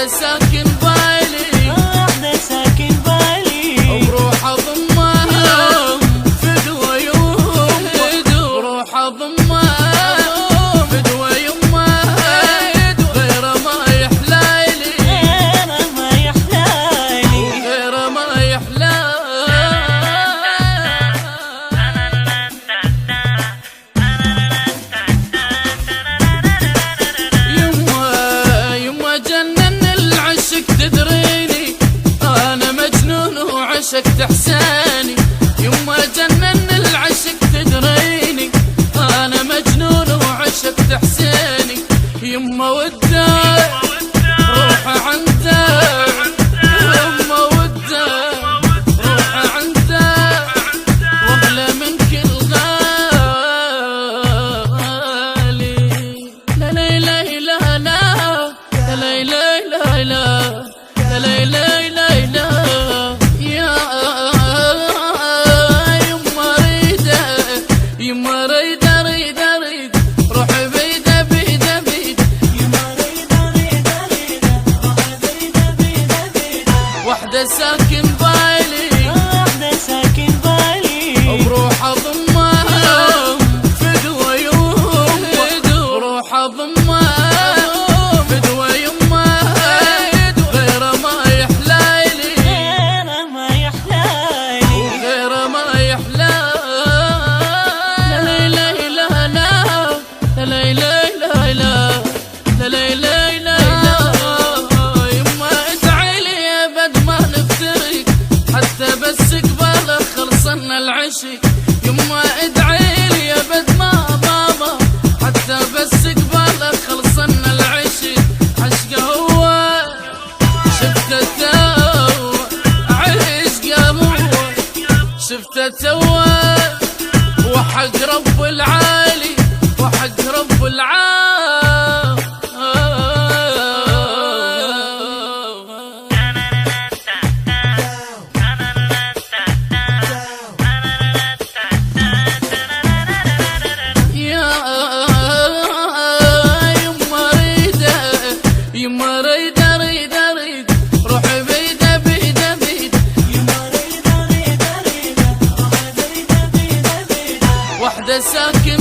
ساكن بالي واحدة ساكن بالي وروح اضمها فدوى يمها وروح اضمها فدوى يمها غير ما يحلالي غير ما يحلالي غير ما يحلالي يما جنن العشق تدريني انا مجنون وعشق تحساني يما جنن العشق تدريني انا مجنون وعشق تحساني يما وداي روح عندك يما وداي روح عندك واغلى من كل غالي لا لا لا لا لا لا لا لا لا لا لا لا لا يا يما ريدة يما ريدة ريدة ريدة روح بيدة بيدة بيدة يما ريدة ريدة ريدة روح بيدة بيدة بيدة وحدة ساكن بالي واحدة ساكن بالي وبروح اضمها فدوى يمها وروح اضمها فدوى يمها غير ما يحلالي غير ما يحلالي غير ما يحلالي لا لا لا لا لا لا لا لا لا لا لا يما ادعي لي ابد ما نفترق حتى بس قبالك خلصنا العشق يما ادعي لي ابد ما بابا حتى بس قبالك خلصنا العشق عشقه هو شفته تو عشقه هو شفته تو وحق رب العالي وحق رب يما ريدة ريدة ريدة روح بيدة بيدة بيدة يما ريدة ريدة ريدة روح بيدة بيدة بيدة وحدة ساكن